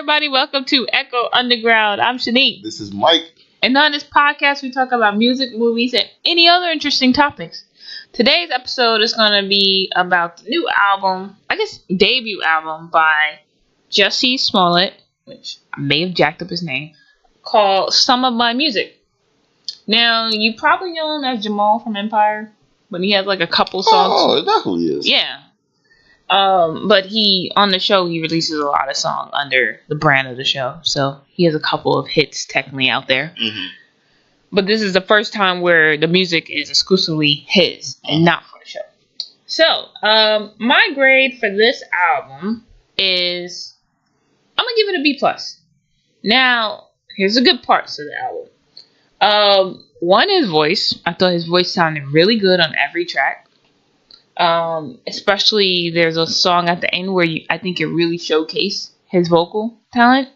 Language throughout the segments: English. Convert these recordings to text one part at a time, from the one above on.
everybody. Welcome to Echo Underground. I'm Shanique. This is Mike. And on this podcast, we talk about music, movies, and any other interesting topics. Today's episode is going to be about the new album, debut album by Jussie Smollett, which I may have jacked up his name, called Some of My Music. Now, you probably know him as Jamal from Empire, when he has like a couple songs. Oh, that's who he is. Yeah. But on the show, he releases a lot of songs under the brand of the show. So he has a couple of hits technically out there. Mm-hmm. But this is the first time where the music is exclusively his and not for the show. So, my grade for this album is, I'm going to give it a B+. Now, here's the good parts of the album. One is voice. I thought his voice sounded really good on every track. Especially there's a song at the end where I think it really showcased his vocal talent,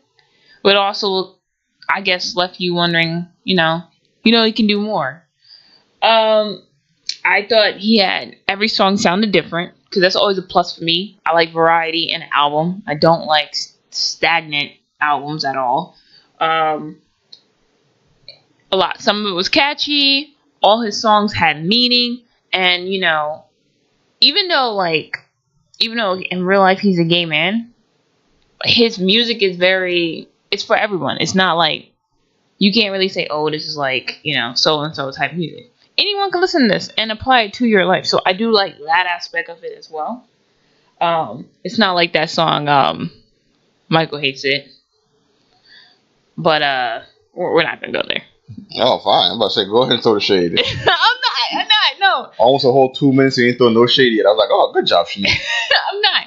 but also, I guess, left you wondering, he can do more. I thought every song sounded different, because that's always a plus for me. I like variety in an album. I don't like stagnant albums at all. Some of it was catchy. All his songs had meaning, and even though in real life he's a gay man, his music is it's for everyone. It's not like, you can't really say, oh, this is like, so and so type music. Anyone can listen to this and apply it to your life. So I do like that aspect of it as well. It's not like that song, Michael Hates It. But we're not gonna go there. Oh, fine. I'm about to say, go ahead and throw the shade. I'm not, no. Almost a whole 2 minutes and you ain't throwing no shade yet. I was like, oh, good job, Shanique. I'm not.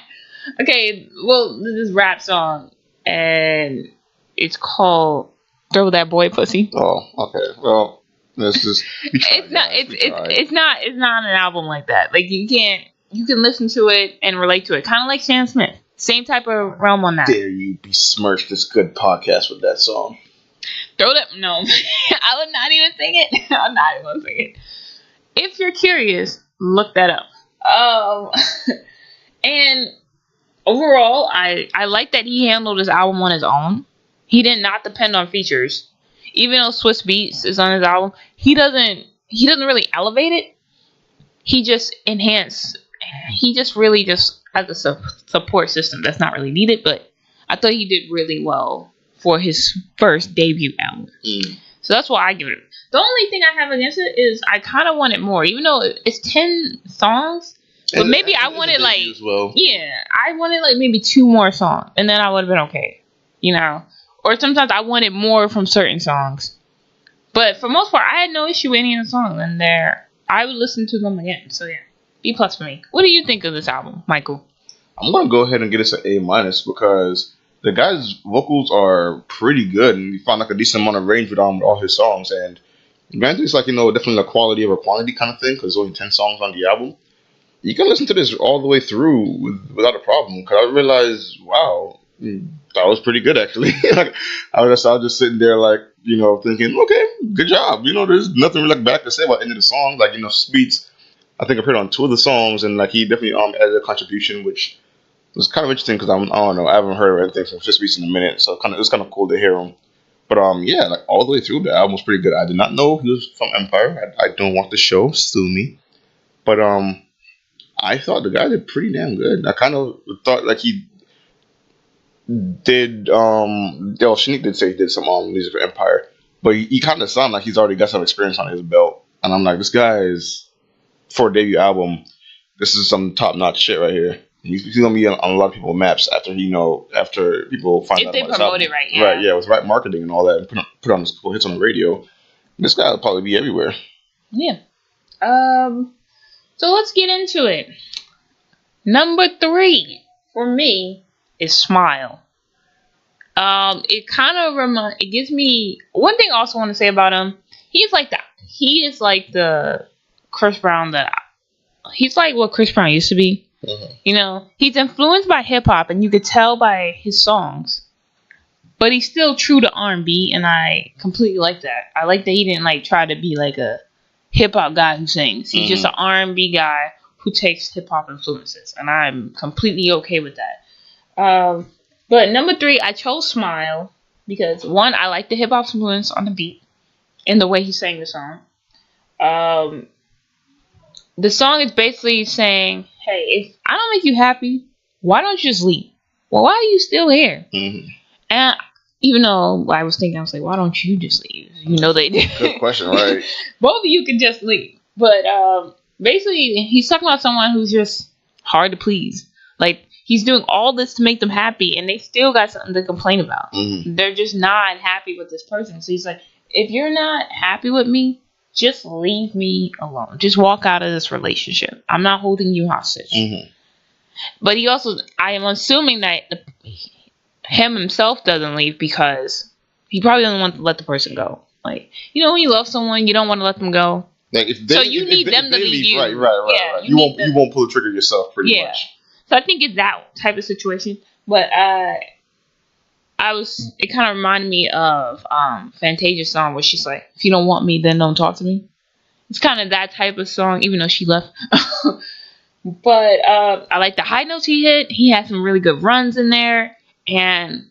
Okay, well, this is rap song, and it's called Throw That Boy Pussy. Oh, okay. Well, this is... It's not an album like that. Like, you can listen to it and relate to it. Kind of like Sam Smith. Same type of realm on that. Dare you besmirch this good podcast with that song. No. I would not even sing it. I'm not even going to sing it. If you're curious, look that up. And overall, I like that he handled his album on his own. He did not depend on features. Even though Swiss Beats is on his album, he doesn't really elevate it. He just enhanced. He just really just has a support system that's not really needed. But I thought he did really well for his first debut album. So that's why I give it. The only thing I have against it is I kind of wanted more, even though it's 10 songs. But maybe I wanted I wanted maybe 2 more songs, and then I would have been okay, Or sometimes I wanted more from certain songs. But for most part, I had no issue with any of the songs, and I would listen to them again. So yeah, B+ for me. What do you think of this album, Michael? I'm gonna go ahead and get us an A- because the guy's vocals are pretty good, and you found like a decent amount of range with all his songs. And granted, it's like, definitely a quality over quantity kind of thing, because there's only 10 songs on the album. You can listen to this all the way through without a problem, because I realized, wow, that was pretty good actually. Like, I was just sitting there like, thinking, okay, good job. There's nothing really bad to say about any of the songs. Like, Speeds, I think I heard on 2 of the songs, and like he definitely added a contribution, which was kind of interesting, because I don't know, I haven't heard anything from Swiss Beats in a minute, so it was kind of cool to hear him. But yeah, like all the way through, the album was pretty good. I did not know he was from Empire. I don't want the show, sue me. But I thought the guy did pretty damn good. I kind of thought like he did. Shanique did say he did some music for Empire, but he kind of sounded like he's already got some experience on his belt. And I'm like, this guy is, for a debut album, this is some top notch shit right here. He's gonna be on a lot of people's maps after people find out about his album. If they promote it right, yeah. Right, yeah, with right marketing and all that, and put on his cool hits on the radio. This guy will probably be everywhere. Yeah. So let's get into it. Number 3 for me is Smile. It kind of it gives me one thing I also want to say about him. He is like the Chris Brown he's like what Chris Brown used to be. Mm-hmm. He's influenced by hip hop, and you could tell by his songs. But he's still true to R&B, and I completely like that. I like that he didn't try to be like a hip hop guy who sings. He's just an R&B guy who takes hip hop influences, and I'm completely okay with that. But number three, I chose Smile because one, I like the hip hop influence on the beat and the way he sang the song. Um, the song is basically saying, "Hey, if I don't make you happy, why don't you just leave? Well, why are you still here?" Mm-hmm. And even though I was thinking, I was like, "Why don't you just leave?" You know they did. Good question, right? Both of you can just leave. But basically, he's talking about someone who's just hard to please. Like he's doing all this to make them happy, and they still got something to complain about. Mm-hmm. They're just not happy with this person. So he's like, if you're not happy with me, just leave me alone. Just walk out of this relationship. I'm not holding you hostage. Mm-hmm. But he also, I am assuming that him himself doesn't leave because he probably doesn't want to let the person go. Like, you know, when you love someone, you don't want to let them go. Like So you need them to leave you. Right. Yeah, You won't pull the trigger yourself, pretty much. So I think it's that type of situation. But it kind of reminded me of Fantasia's song where she's like, if you don't want me, then don't talk to me. It's kind of that type of song, even though she left. But I like the high notes he hit. He had some really good runs in there. And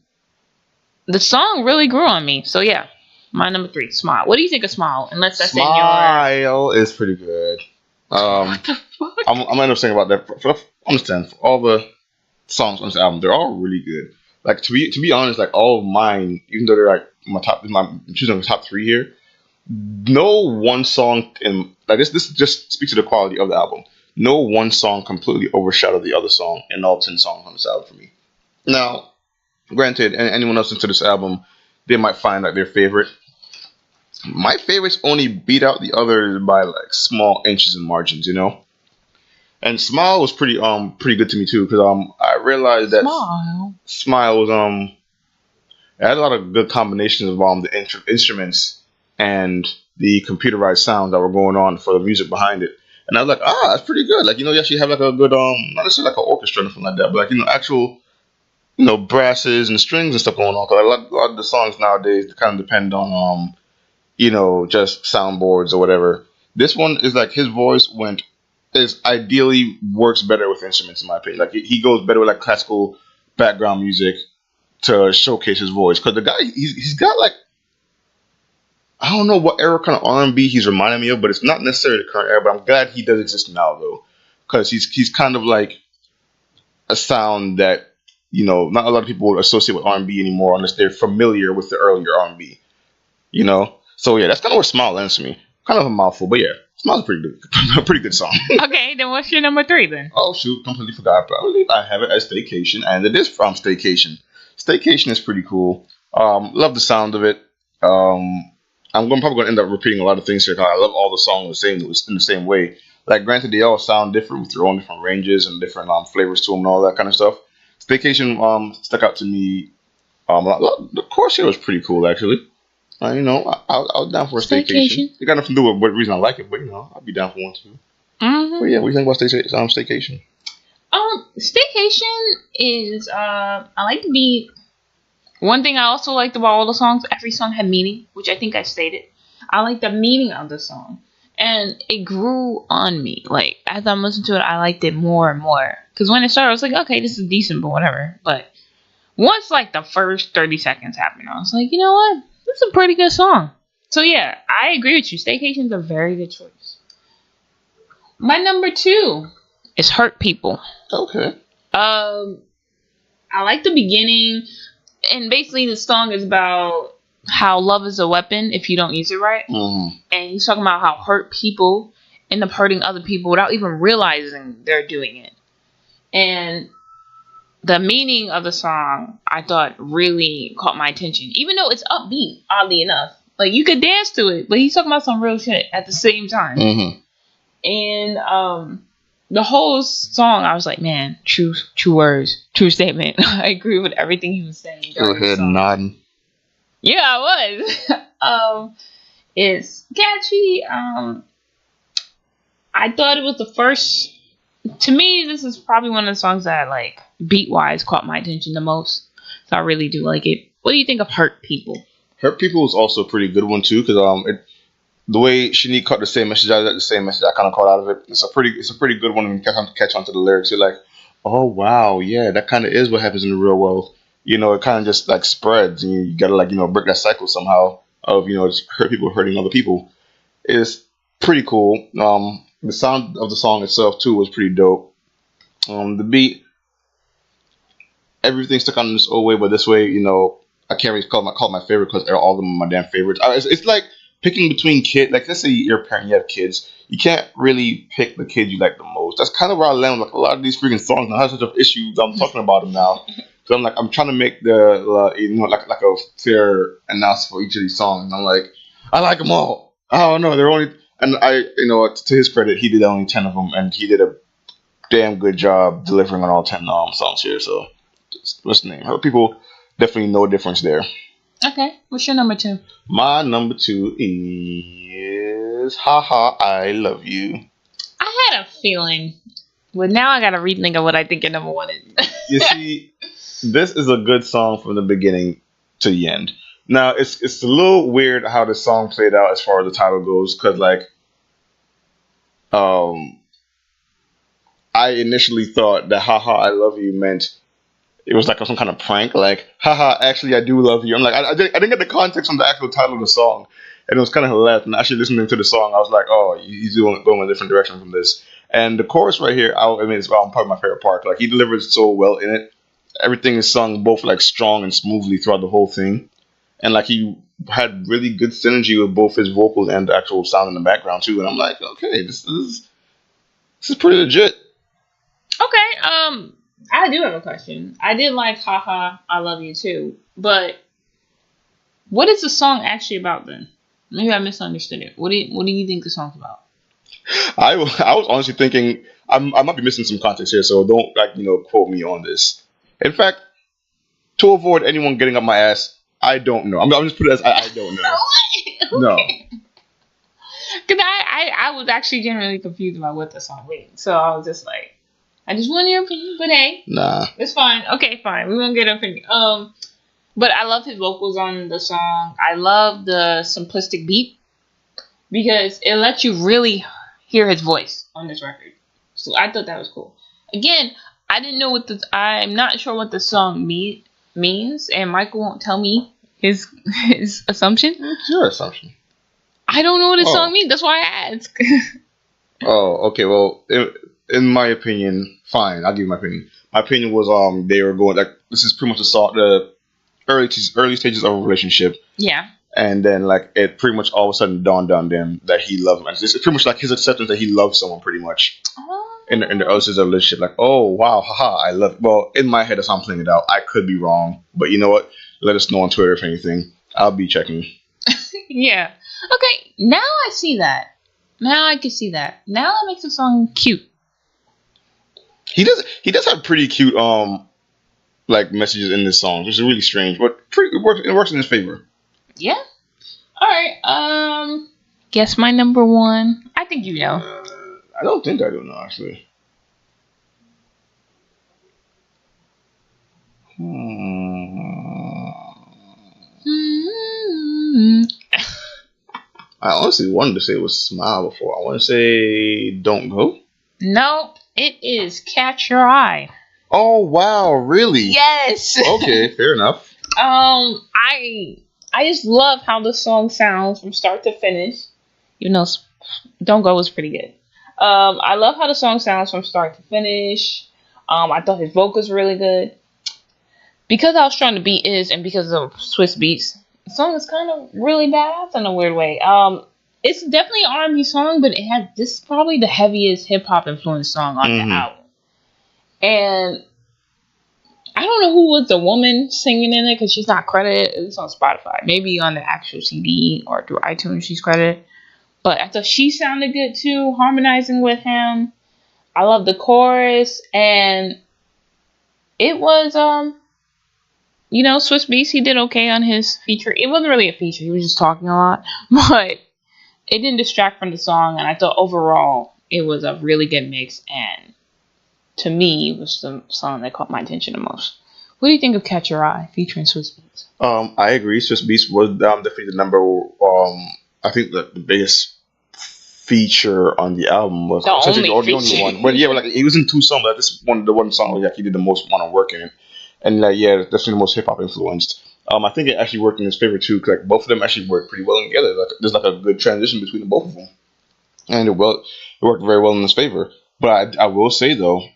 the song really grew on me. So yeah, my number three, Smile. What do you think of Smile? Unless that's Smile is pretty good. What the fuck? I'm gonna end up saying about that. Understand, for all the songs on this album, they're all really good. Like to be honest, like all of mine, even though they're like I'm choosing my top three here. No one song in like this just speaks to the quality of the album. No one song completely overshadowed the other song in all 10 songs on this album for me. Now, granted, anyone else into this album, they might find like their favorite. My favorites only beat out the others by like small inches and margins, you know. And Smile was pretty good to me too because I realized that Smile was it had a lot of good combinations of the instruments and the computerized sounds that were going on for the music behind it. And I was like, that's pretty good. Like, you know, you actually have like a good not necessarily like an orchestra or anything like that, but like, you know, actual, you know, brasses and strings and stuff going on. Because a lot of the songs nowadays kind of depend on you know, just soundboards or whatever. This one is like his voice is ideally works better with instruments in my opinion. Like he goes better with like classical background music to showcase his voice. Because the guy he's got like I don't know what era kind of R&B he's reminding me of, but it's not necessarily the current era. But I'm glad he does exist now though, because he's kind of like a sound that you know not a lot of people would associate with R&B anymore unless they're familiar with the earlier R&B. You know, so yeah, that's kind of where Smile ends to me. Kind of a mouthful, but yeah, Smile's a pretty good song. Okay, then what's your number three then? Oh shoot, completely forgot. But I believe I have it as Staycation, and it is from Staycation. Staycation is pretty cool. Love the sound of it. Probably going to end up repeating a lot of things here because I love all the songs in the same way. Like, granted, they all sound different with their own different ranges and different flavors to them and all that kind of stuff. Staycation stuck out to me. The chorus here was pretty cool, actually. You know, I was down for a staycation. It got nothing to do with what reason I like it, but you know, I'd be down for one too. Mm-hmm. But yeah, what do you think about staycation? Staycation is I like the beat. One thing I also liked about all the songs, every song had meaning, which I think I stated. I like the meaning of the song, and it grew on me. Like as I'm listening to it, I liked it more and more. Because when it started, I was like, okay, this is decent, but whatever. But once like the first 30 seconds happened, I was like, you know what? This is a pretty good song. So yeah, I agree with you. Staycation's a very good choice. My number two is Hurt People. Okay. I like the beginning, and basically the song is about how love is a weapon if you don't use it right. Mm-hmm. And he's talking about how hurt people end up hurting other people without even realizing they're doing it. And the meaning of the song, I thought, really caught my attention. Even though it's upbeat, oddly enough. Like, you could dance to it, but he's talking about some real shit at the same time. Mm-hmm. And the whole song, I was like, man, true words, true statement. I agree with everything he was saying. Go ahead and nodding. Yeah, I was. It's catchy. I thought it was the first... To me, this is probably one of the songs that, like, beat-wise, caught my attention the most. So I really do like it. What do you think of Hurt People? Hurt People is also a pretty good one, too, because the way Shanique caught the same message out of it, the same message I kind of caught out of it, it's a pretty good one when you catch on to the lyrics. You're like, oh, wow, yeah, that kind of is what happens in the real world. it kind of just like spreads, and you gotta like break that cycle somehow of just hurt people hurting other people. It's pretty cool. The sound of the song itself too was pretty dope. The beat, everything stuck out in this old way, but this way, I can't really call it my favorite because all of them are my damn favorites. It's like picking between kids. Like, let's say you're a parent, you have kids. You can't really pick the kid you like the most. That's kind of where I land with like a lot of these freaking songs. I have such an issue. I'm talking about them now. So I'm trying to make the like a fair analysis for each of these songs. I'm like, I like them all. I don't know. They're only, and to his credit, he did only 10 of them, and he did a damn good job delivering on all 10 songs here. So, what's the name? People definitely know a difference there. Okay, what's your number 2? My number 2 is "Haha, I Love You." I had a feeling, but now I gotta rethink of what I think your number 1 is. You see, this is a good song from the beginning to the end. Now it's a little weird how the song played out as far as the title goes, because like, I initially thought that "Haha, I Love You" meant it was like some kind of prank, like "Haha, actually I do love you." I'm like, I didn't get the context from the actual title of the song, and it was kind of hilarious. And actually listening to the song, I was like, oh, he's going a different direction from this. And the chorus right here, it's probably my favorite part. Like, he delivers so well in it. Everything is sung both like strong and smoothly throughout the whole thing, and like he had really good synergy with both his vocals and the actual sound in the background too. And I'm like, okay, this is pretty legit. Okay, I do have a question. I did like "Haha, I Love You" too, but what is the song actually about then? Maybe I misunderstood it. What do you think the song's about? I was honestly thinking I might be missing some context here, so don't quote me on this. In fact, to avoid anyone getting up my ass, I don't know. I'm just put it as I don't know. No. Because I was actually generally confused about what the song means. So I was just like, I just want your opinion, but hey. Nah. It's fine. Okay, fine. We won't get an opinion. But I love his vocals on the song. I love the simplistic beat because it lets you really hear his voice on this record. So I thought that was cool. Again, I didn't know I'm not sure what the song means, and Michael won't tell me his assumption. It's your assumption. I don't know what the song means. That's why I ask. Oh, okay. Well, in my opinion, fine. I'll give you my opinion. My opinion was they were going like, this is pretty much the early stages of a relationship. Yeah. And then like it pretty much all of a sudden dawned on them that he loved them. It's pretty much like his acceptance that he loves someone pretty much. In the early stages of a relationship, like, oh wow, haha, I love. Well, in my head, that's how I'm playing it out. I could be wrong, but you know what? Let us know on Twitter if anything. I'll be checking. Yeah. Okay. Now I see that. Now I can see that. Now that makes the song cute. He does have pretty cute like messages in this song, which is really strange, but it works in his favor. Yeah. All right. Guess my number 1. I think you know. I don't think I do know, actually. I honestly wanted to say it was "Smile" before. I want to say "Don't Go." Nope. It is "Catch Your Eye." Oh wow! Really? Yes. Okay, fair enough. I just love how the song sounds from start to finish. Even though "Don't Go" was pretty good. I love how the song sounds from start to finish. I thought his vocals were really good. Because how strong the beat is, and because of Swiss beats, the song is kind of really badass in a weird way. It's definitely an R&B song, but this is probably the heaviest hip hop influenced song on the album. And I don't know who was the woman singing in it because she's not credited. It's on Spotify. Maybe on the actual CD or through iTunes she's credited. But I thought she sounded good too, harmonizing with him. I love the chorus, and it was Swiss Beats, he did okay on his feature. It wasn't really a feature, he was just talking a lot, but it didn't distract from the song, and I thought overall it was a really good mix, and to me it was the song that caught my attention the most. What do you think of "Catch Your Eye" featuring Swiss Beats? I agree. Swiss Beats was definitely the number. I think the biggest feature on the album was the only one. But yeah, like he was in 2 songs. But this one, the one song like he did the most amount of work in it. And like, yeah, that's definitely the most hip hop influenced. I think it actually worked in his favor too, 'cause, like both of them actually work pretty well together. Like there's like a good transition between the both of them, and it worked very well in his favor. But I will say though,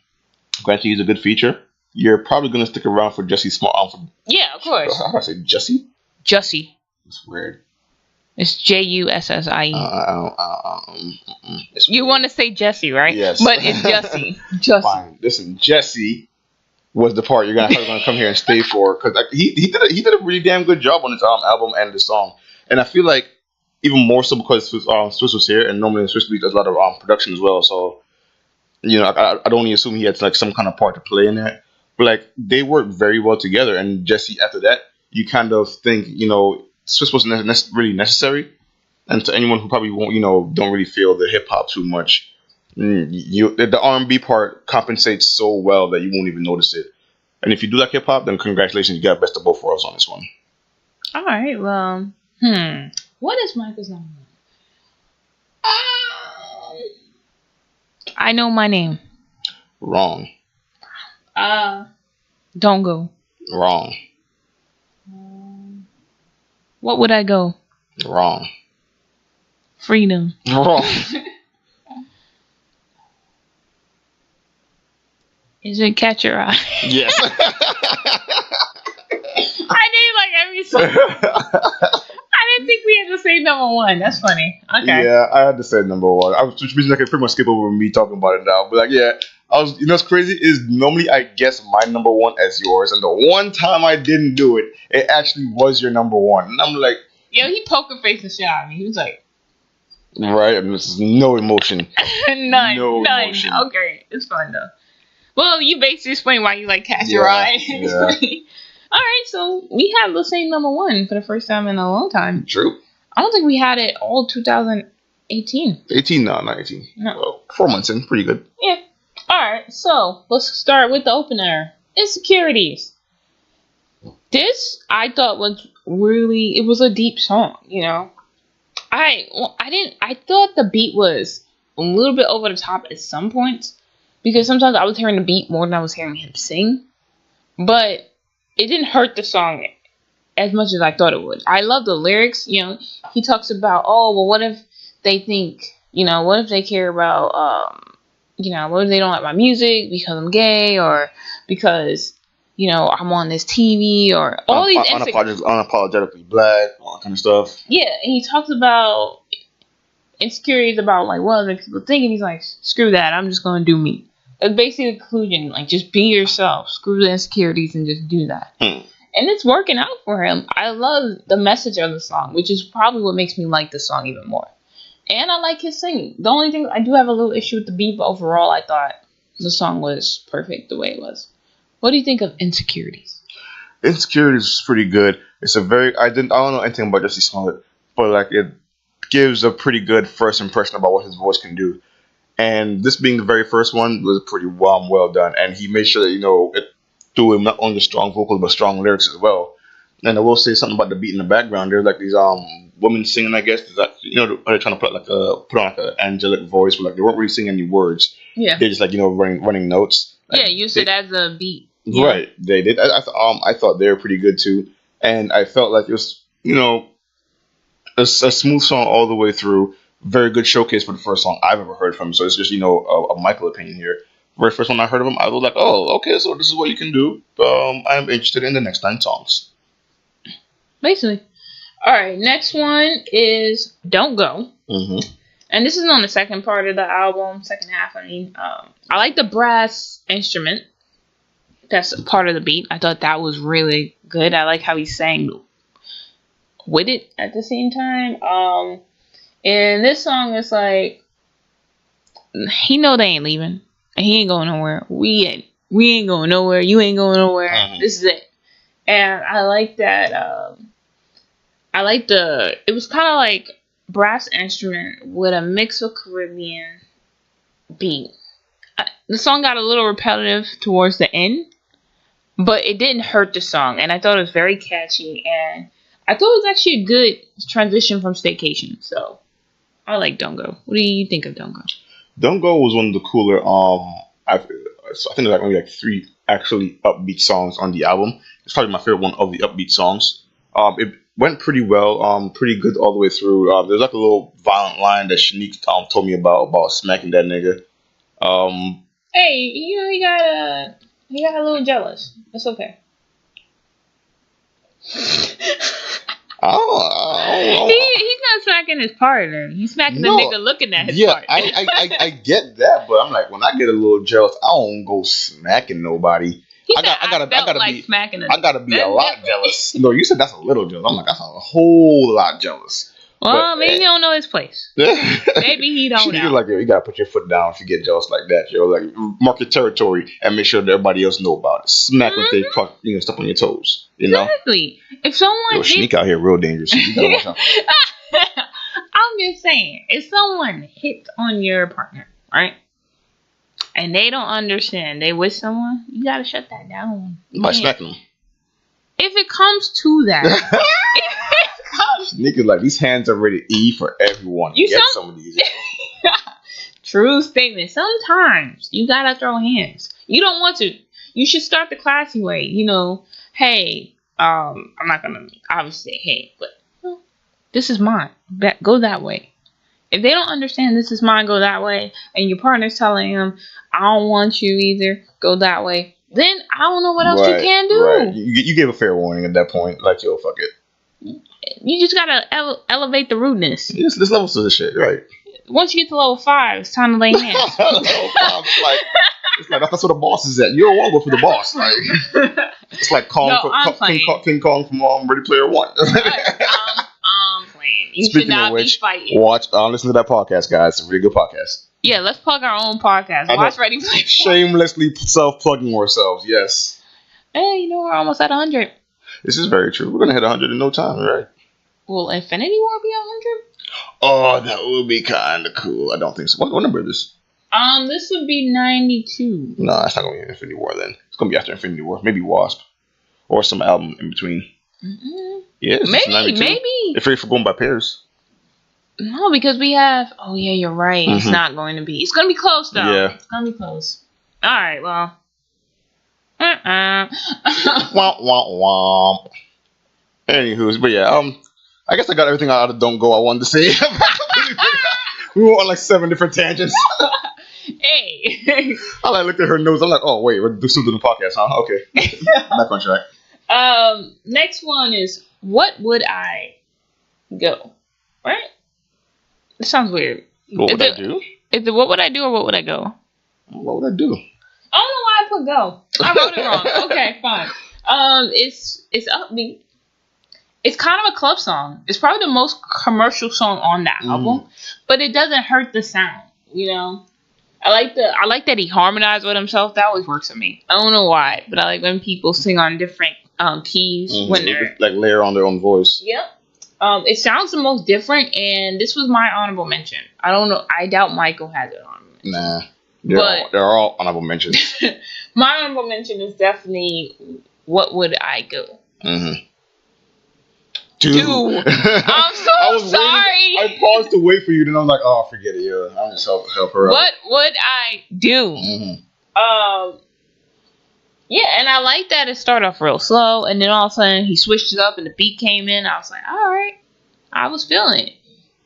granted he's a good feature, you're probably gonna stick around for Jussie Small. Yeah, of course. How do I say Jussie? Jussie. It's weird. It's Jussie. You Weird. want to say Jesse, right? Yes. But it's Jussie. Jussie. Fine. Listen, Jesse was the part you're gonna come here and stay for, because like, he did a really damn good job on his album and the song, and I feel like even more so because Swiss was here, and normally Swiss Beat does a lot of production as well. So I'd only assume he had like some kind of part to play in that, but like they worked very well together. And Jesse, after that, you kind of think Swiss wasn't really necessary, and to anyone who probably won't don't really feel the hip hop too much. The R&B part compensates so well that you won't even notice it. And if you do like hip hop, then congratulations, you got best of both worlds on this one. All right. Well, what is Michael's number one? I know my name. Wrong. Don't go. Wrong. What would I go? Wrong. Freedom. Wrong. Is it Catch Your Eye? Yes. I need like every song. I didn't think we had to say number one. That's funny. Okay. Yeah, I had to say number one. Which means I can pretty much skip over me talking about it now. But like, yeah, what's crazy is normally I guess my number one as yours, and the one time I didn't do it, it actually was your number one. And I'm like, yo, he poker face the shit out of me. He was like, right, and this is no emotion. None. Emotion. Okay, it's fine though. Well, you basically explain why you like Catch Your Eye. Yeah. All right, so we have the same number one for the first time in a long time. True. I don't think we had it all 2018. 18? No, not 18. No. Well, 4 months in, pretty good. Yeah. All right, so let's start with the opener. Insecurities. This I thought was it was a deep song. I thought the beat was a little bit over the top at some points, because sometimes I was hearing the beat more than I was hearing him sing. But it didn't hurt the song as much as I thought it would. I love the lyrics. He talks about, what if they think, what if they care about, what if they don't like my music because I'm gay, or because, I'm on this TV, or all these unapologetically black, all that kind of stuff. Yeah, and he talks about insecurities about, like, what other people think, and he's like, screw that, I'm just going to do me. It's basically the conclusion, like, just be yourself. Screw the insecurities and just do that. And it's working out for him. I love the message of the song, which is probably what makes me like the song even more. And I like his singing. The only thing, I do have a little issue with the beat, but overall I thought the song was perfect the way it was. What do you think of Insecurities? Insecurities is pretty good. It's I don't know anything about Jussie Smollett, but like it gives a pretty good first impression about what his voice can do. And this being the very first one was pretty well done. And he made sure that, it threw him not only strong vocals, but strong lyrics as well. And I will say something about the beat in the background. There's like these women singing, I guess. Like, they're trying to put on like an angelic voice, but like they weren't really singing any words. Yeah. They're just like, running notes. Like, yeah, use it as a beat. Yeah. Right. They did. I thought they were pretty good too. And I felt like it was, a smooth song all the way through. Very good showcase for the first song I've ever heard from him. So it's just, a Michael opinion here. Very first one I heard of him, I was like, oh, okay, so this is what you can do. I'm interested in the next 9 songs. Basically. All right, next one is Don't Go. Mm-hmm. And this is on the second part of the album, second half, I mean. I like the brass instrument. That's part of the beat. I thought that was really good. I like how he sang with it at the same time. And this song is like, he know they ain't leaving, and he ain't going nowhere. We ain't going nowhere. You ain't going nowhere. Mm-hmm. This is it. And I like that. It was kind of like brass instrument with a mix of Caribbean beat. The song got a little repetitive towards the end, but it didn't hurt the song, and I thought it was very catchy, and I thought it was actually a good transition from Staycation. So I like Don't Go. What do you think of Don't Go? Don't Go was one of the cooler. I think there's like maybe like 3 actually upbeat songs on the album. It's probably my favorite one of the upbeat songs. It went pretty well, pretty good all the way through. There's like a little violent line that Shanique told me about smacking that nigga. Hey, he got a little jealous. It's okay. He's not smacking his partner. He's smacking the nigga looking at his partner. I get that, but I'm like, when I get a little jealous, I don't go smacking nobody. I gotta be a lot jealous. No, you said that's a little jealous. I'm like, that's a whole lot jealous. Well, maybe he don't know his place. Maybe he don't know. Like, yo, you gotta put your foot down if you get jealous like that. Yo, like, mark your territory and make sure that everybody else know about it. Smack with they step on your toes. You know? Exactly. If someone Sneak out here real dangerous. You gotta watch out. I'm just saying, if someone hits on your partner, right? And they don't understand, they with someone, you gotta shut that down. By smacking them. If it comes to that. Niggas like, these hands are rated E for everyone. Get some of these. True statement. Sometimes you gotta throw hands. You don't want to. You should start the classy way. You know, hey, I'm not gonna obviously say hey, but this is mine. Go that way. If they don't understand this is mine, go that way, and your partner's telling them, I don't want you either, go that way, then I don't know what else you can do. Right. You gave a fair warning at that point. Like, yo, fuck it. You just gotta elevate the rudeness. There's levels to this shit, right? Once you get to level 5, it's time to lay hands. Level 5, it's like that's where the boss is at. You don't want to go for the boss. Like, it's like King Kong from Ready Player One. I'm playing. You should not be fighting. Listen to that podcast, guys. It's a really good podcast. Yeah, let's plug our own podcast. Watch Ready Player One. Shamelessly self-plugging ourselves. Yes. Hey, we're almost at 100. This is very true. We're gonna hit 100 in no time, right? Will Infinity War be 100? Oh, that would be kind of cool. I don't think so. What number is this? This would be 92. No, it's not gonna be Infinity War then. It's gonna be after Infinity War. Maybe Wasp, or some album in between. Mm-mm. Yeah, maybe. If we're going by pairs. No, because we have. Oh yeah, you're right. Mm-hmm. It's not going to be. It's gonna be close though. Yeah, it's gonna be close. All right. Well. Womp womp womp. Anywho, but yeah, I guess I got everything out of Don't Go I wanted to say. We went on like 7 different tangents. Hey. I looked at her nose. I'm like, oh wait, we're doing something in the podcast, huh? Okay. Back on track. Next one is, what would I go? Right? It sounds weird. What would I do? Is it what would I do or what would I go? What would I do? I don't know why I put go. I wrote it wrong. Okay, fine. It's upbeat. It's kind of a club song. It's probably the most commercial song on that album, but it doesn't hurt the sound. You know, I like that he harmonized with himself. That always works for me. I don't know why, but I like when people sing on different keys when they're like layer on their own voice. Yep. It sounds the most different, and this was my honorable mention. I don't know. I doubt Michael has it on. Nah. They're all honorable mentions. My honorable mention is definitely what would I go? Mm-hmm. Do. I'm so sorry. I paused to wait for you, then I was like, oh, forget it. Yeah, I'm just help her out. What would I do? Mm-hmm. Yeah, and I like that it started off real slow, and then all of a sudden he switched it up, and the beat came in. I was like, all right, I was feeling it.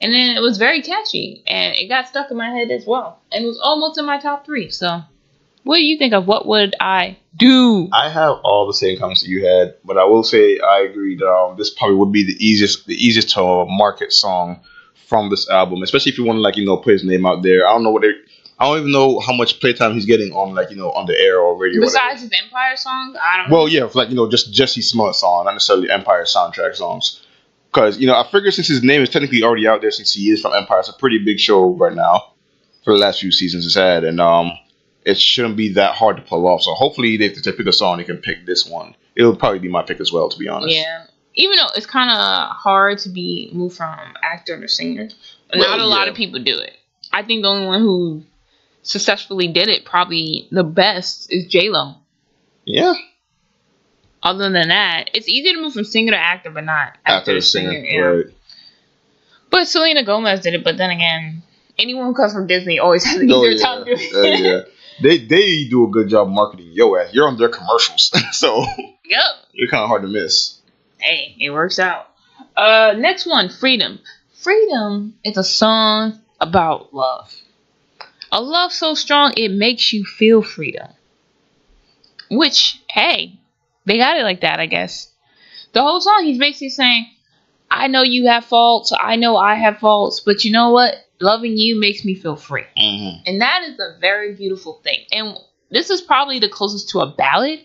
And then it was very catchy, and it got stuck in my head as well. And it was almost in my top 3. So, what do you think of what would I do? I have all the same comments that you had, but I will say I agree that this probably would be the easiest to market song from this album, especially if you want to put his name out there. I don't even know how much playtime he's getting on on the air or radio. Besides his Empire songs, I don't know. Well, yeah, just Jussie Smollett song, not necessarily Empire soundtrack songs. Because, I figure since his name is technically already out there since he is from Empire, it's a pretty big show right now for the last few seasons it's had. And it shouldn't be that hard to pull off. So hopefully if they pick a song, they can pick this one. It'll probably be my pick as well, to be honest. Yeah. Even though it's kind of hard to be moved from actor to singer. Not a lot of people do it. I think the only one who successfully did it, probably the best, is J-Lo. Yeah. Other than that, it's easy to move from singer to actor, but not actor to singer. Yeah. Right. But Selena Gomez did it. But then again, anyone who comes from Disney always has an easier time doing it. Yeah. They do a good job marketing yo ass. You're on their commercials, so Yep. you're kind of hard to miss. Hey, it works out. Next one, Freedom. Freedom is a song about love. A love so strong it makes you feel freedom. Which, hey, they got it like that, I guess. The whole song, he's basically saying, I know you have faults, I know I have faults, but you know what? Loving you makes me feel free. Mm-hmm. And that is a very beautiful thing. And this is probably the closest to a ballad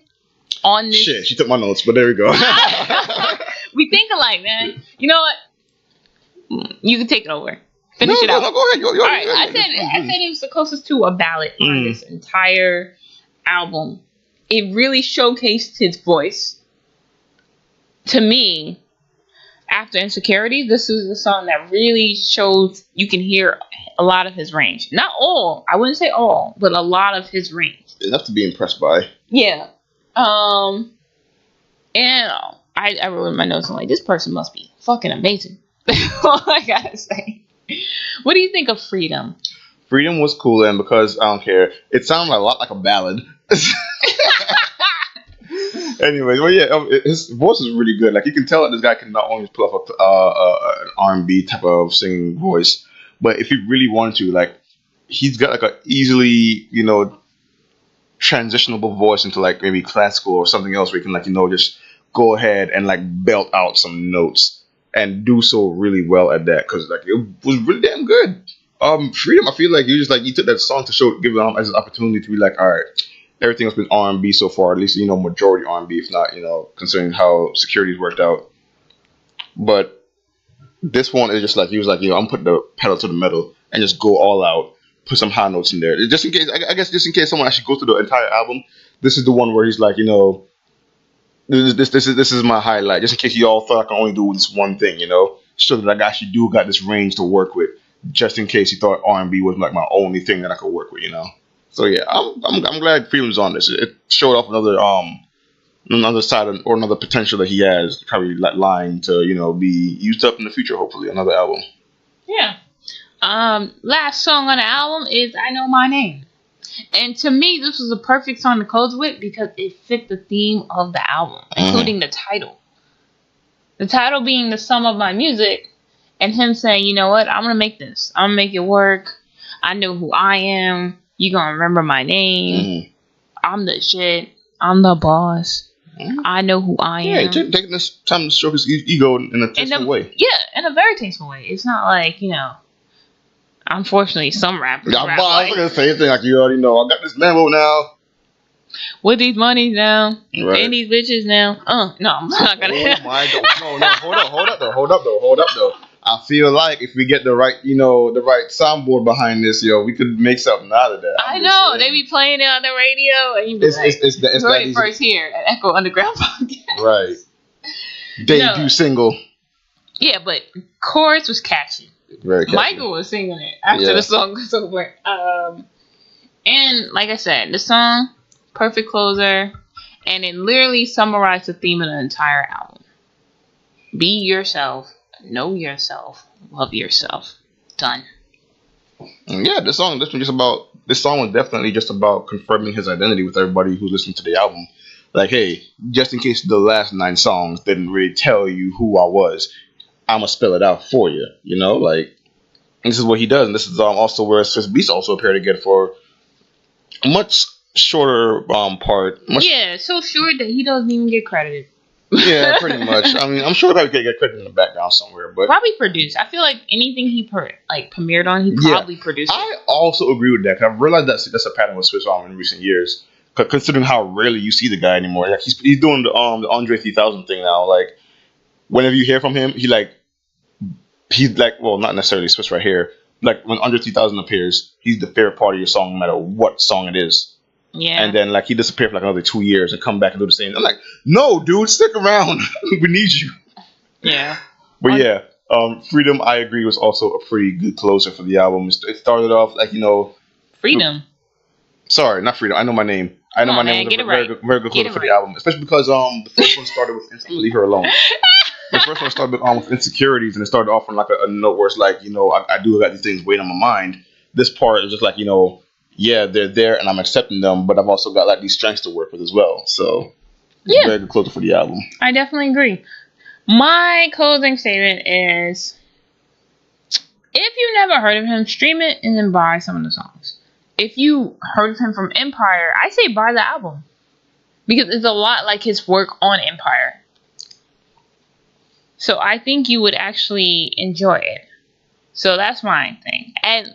on this. Shit, she took my notes, but there we go. We think alike, man. You know what? You can take it over. Finish it out. No, go ahead. All right, I said it was the closest to a ballad on this entire album. It really showcased his voice. To me, after Insecurity, this is the song that really shows you can hear a lot of his range. Not all, I wouldn't say all, but a lot of his range. Enough to be impressed by. Yeah. And I wrote in my notes, I'm like, this person must be fucking amazing. All I gotta say. What do you think of Freedom? Freedom was cool, and because I don't care, it sounded a lot like a ballad. Anyways, well, yeah, his voice is really good. Like, you can tell that this guy can not only pull off an R&B type of singing voice, but if he really wanted to, like, he's got like a easily, transitionable voice into like maybe classical or something else where he can like, just go ahead and like belt out some notes and do so really well at that, because like it was really damn good. Freedom, I feel like you took that song to give him as an opportunity to be like, all right, everything has been R&B so far, at least majority R&B, if not considering how Security's worked out. But this one is just like he was like, I'm putting the pedal to the metal and just go all out, put some high notes in there, just in case. I guess just in case someone actually goes through the entire album, this is the one where he's like, this is my highlight. Just in case you all thought I can only do this one thing, so that I actually got this range to work with. Just in case you thought R&B was like my only thing that I could work with, So yeah, I'm glad Freedom's on this. It showed off another side or another potential that he has, probably like lying to be used up in the future. Hopefully, another album. Yeah. Last song on the album is I Know My Name. And to me, this was a perfect song to close with because it fit the theme of the album, including the title. The title being the sum of my music, and him saying, you know what, I'm going to make this. I'm going to make it work. I know who I am. You're going to remember my name. I'm the shit. I'm the boss. I know who I am. Yeah, taking this time to show his ego in a tasteful way. Yeah, in a very tasteful way. It's not like, unfortunately, some rappers. I'm going to say anything like you already know. I got this Lambo now. With these monies now. Right. And these bitches now. No, I'm not going to. Oh my God. No, hold up though. I feel like if we get the right, the right soundboard behind this, we could make something out of that. I know. They be playing it on the radio, and you be it's heard it first here at Echo Underground Podcast. Right. Debut single. Yeah, but chorus was catchy. Very catchy. Michael was singing it after the song was over. And like I said, the song, perfect closer, and it literally summarized the theme of the entire album. Be yourself. Know yourself, love yourself. Done. Yeah, this song was definitely just about confirming his identity with everybody who's listening to the album. Like, hey, just in case the last 9 songs didn't really tell you who I was, I'ma spell it out for you. Like, this is what he does, and this is also where Swiss Beats also appeared again for a much shorter part. So short that he doesn't even get credited. Yeah, pretty much. I mean, I'm sure that could get credit in the background somewhere, but probably produced. I feel like anything he premiered on, he probably produced. I also agree with that, because I've realized that's a pattern with Swiss in recent years. Considering how rarely you see the guy anymore, like he's doing the Andre 3000 thing now. Like, whenever you hear from him, he's like, well, not necessarily Swiss right here. Like, when Andre 3000 appears, he's the favorite part of your song, no matter what song it is. Yeah. And then, like, he disappeared for like another 2 years and come back and do the same. I'm like, no, dude, stick around. We need you. Yeah. But yeah, Freedom, I agree, was also a pretty good closer for the album. It started off like, Freedom. Sorry, not Freedom. I Know My Name. I Know My Name was a very good closer for the album. Especially because the first one started with... I'm gonna leave her alone. The first one started with Insecurities, and it started off on like a note where it's like, I do got these things weighing on my mind. This part is just like, yeah, they're there and I'm accepting them, but I've also got like these strengths to work with as well. So it's Yeah. a very good closer for the album. I definitely agree. My closing statement is, if you never heard of him, stream it and then buy some of the songs. If you heard of him from Empire, I say buy the album. Because it's a lot like his work on Empire. So I think you would actually enjoy it. So that's my thing. And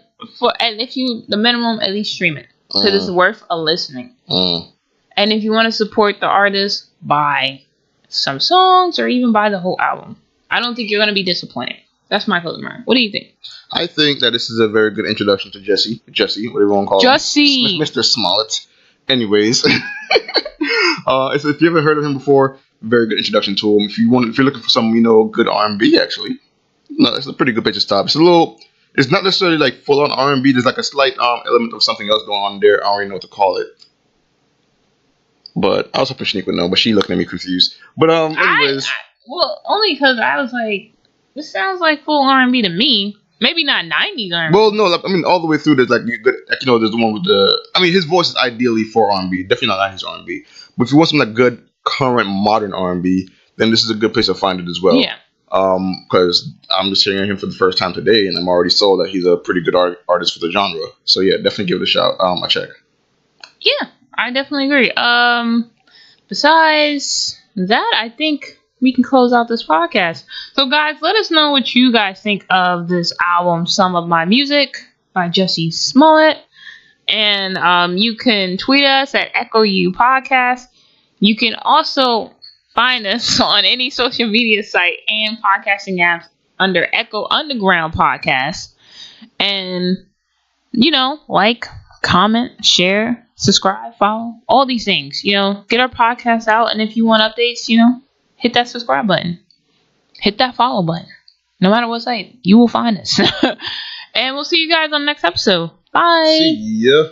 if you, the minimum, at least stream it. Because it's worth a listening. And if you want to support the artist, buy some songs or even buy the whole album. I don't think you're going to be disappointed. That's my closing remark. What do you think? I think that this is a very good introduction to Jussie, whatever you want to call Jussie. him. Mr. Smollett. Anyways. So if you haven't heard of him before, very good introduction to him. If you're looking for some, good R&B, actually, no, it's a pretty good place to stop. It's not necessarily like full on R&B. There's like a slight element of something else going on there. I don't really know what to call it. But I was hoping Shanique would know, but she looking at me confused. But anyways, well, only because I was like, this sounds like full R&B to me. Maybe not 90s R&B. Well, no, I mean all the way through. There's like good, there's the one with the. I mean, his voice is ideally for R&B. Definitely not 90s R&B. But if you want some like good current modern R&B, then this is a good place to find it as well. Yeah. Because I'm just hearing him for the first time today, and I'm already sold that he's a pretty good artist for the genre. So yeah, definitely give it a shout. A check. Yeah, I definitely agree. Besides that, I think we can close out this podcast. So guys, let us know what you guys think of this album, Some of My Music by Jussie Smollett. And you can tweet us at EchoU Podcast. You can also find us on any social media site and podcasting apps under Echo Underground Podcast. And, like, comment, share, subscribe, follow, all these things. Get our podcast out. And if you want updates, hit that subscribe button. Hit that follow button. No matter what site, you will find us. And we'll see you guys on the next episode. Bye. See ya.